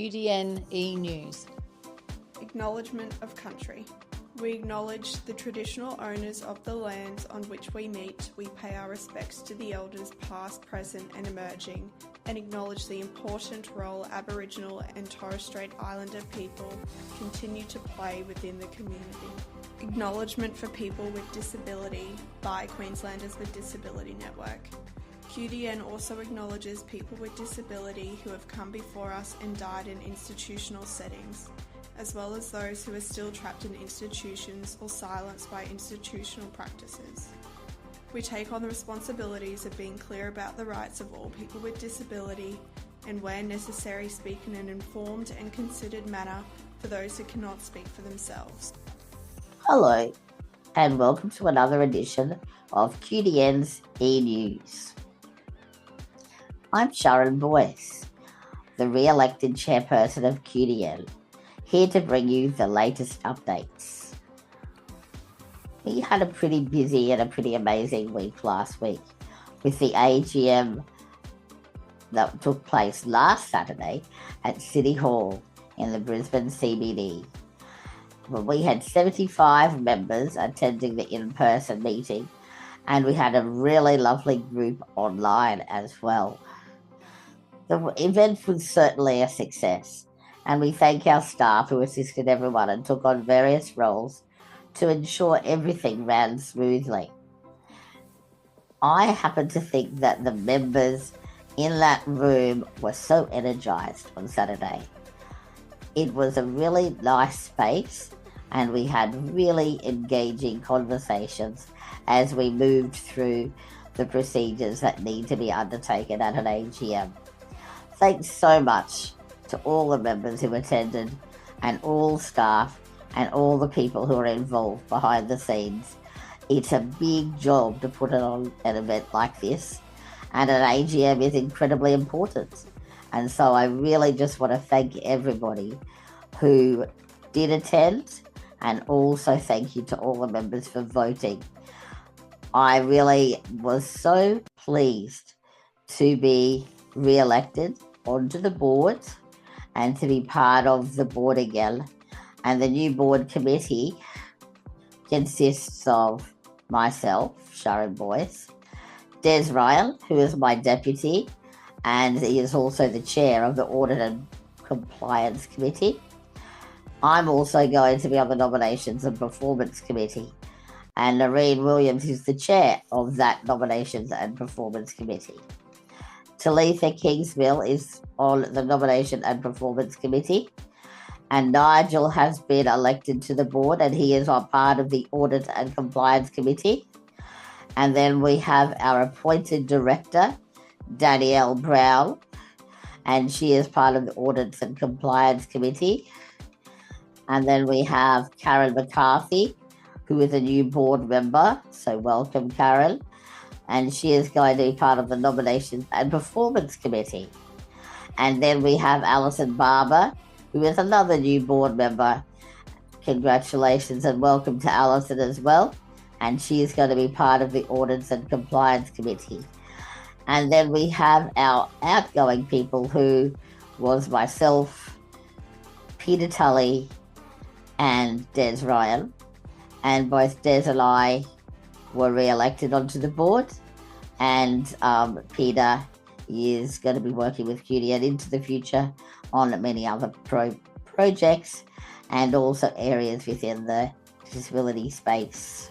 QDN e-News. Acknowledgement of country. We acknowledge the traditional owners of the lands on which we meet. We pay our respects to the elders past, present and emerging, and acknowledge the important role Aboriginal and Torres Strait Islander people continue to play within the community. Acknowledgement for people with disability by Queenslanders with Disability Network. QDN also acknowledges people with disability who have come before us and died in institutional settings, as well as those who are still trapped in institutions or silenced by institutional practices. We take on the responsibilities of being clear about the rights of all people with disability and, where necessary, speak in an informed and considered manner for those who cannot speak for themselves. Hello, and welcome to another edition of QDN's e-News. I'm Sharon Boyce, the re-elected chairperson of QDN, here to bring you the latest updates. We had a pretty busy and a pretty amazing week last week with the AGM that took place last Saturday at City Hall in the Brisbane CBD. We had 75 members attending the in-person meeting, and we had a really lovely group online as well. The event was certainly a success, and we thank our staff who assisted everyone and took on various roles to ensure everything ran smoothly. I happen to think that the members in that room were so energised on Saturday. It was a really nice space, and we had really engaging conversations as we moved through the procedures that need to be undertaken at an AGM. Thanks so much to all the members who attended and all staff and all the people who are involved behind the scenes. It's a big job to put on an event like this, and an AGM is incredibly important. And so I really just want to thank everybody who did attend, and also thank you to all the members for voting. I really was so pleased to be re-elected onto the board and to be part of the board again. And the new board committee consists of myself, Sharon Boyce, Des Ryan, who is my deputy, and he is also the chair of the Audit and Compliance Committee. I'm also going to be on the Nominations and Performance Committee, and Noreen Williams is the chair of that Nominations and Performance Committee. Talitha Kingsmill is on the Nomination and Performance Committee, and Nigel has been elected to the board, and he is on part of the Audit and Compliance Committee. And then we have our appointed director, Danielle Brown, and she is part of the Audit and Compliance Committee. And then we have Karen McCarthy, who is a new board member. So welcome, Karen. And she is going to be part of the Nominations and Performance Committee. And then we have Alison Barber, who is another new board member. Congratulations and welcome to Alison as well. And she is going to be part of the Audits and Compliance Committee. And then we have our outgoing people, who was myself, Peter Tully, and Des Ryan. And both Des and I were re-elected onto the board, and Peter is going to be working with QDN into the future on many other projects and also areas within the disability space.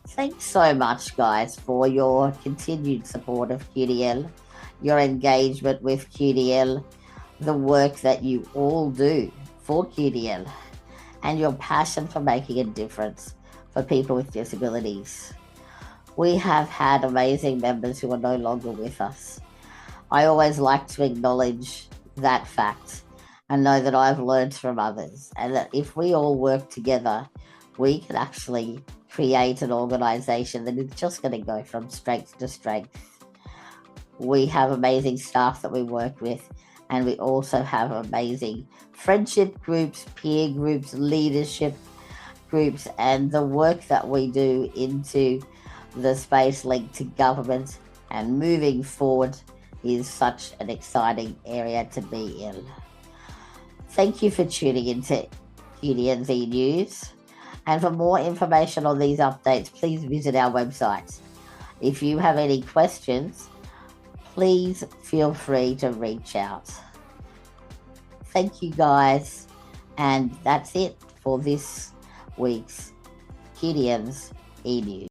Thanks so much, guys, for your continued support of QDN, your engagement with QDN, the work that you all do for QDN, and your passion for making a difference for people with disabilities. We have had amazing members who are no longer with us. I always like to acknowledge that fact and know that I've learned from others, and that if we all work together, we can actually create an organisation that is just going to go from strength to strength. We have amazing staff that we work with, and we also have amazing friendship groups, peer groups, leadership groups, and the work that we do into the space linked to government and moving forward is such an exciting area to be in. Thank you for tuning into QDN's e-news. And for more information on these updates, please visit our website. If you have any questions, please feel free to reach out. Thank you, guys. And that's it for this week's QDN's e-news.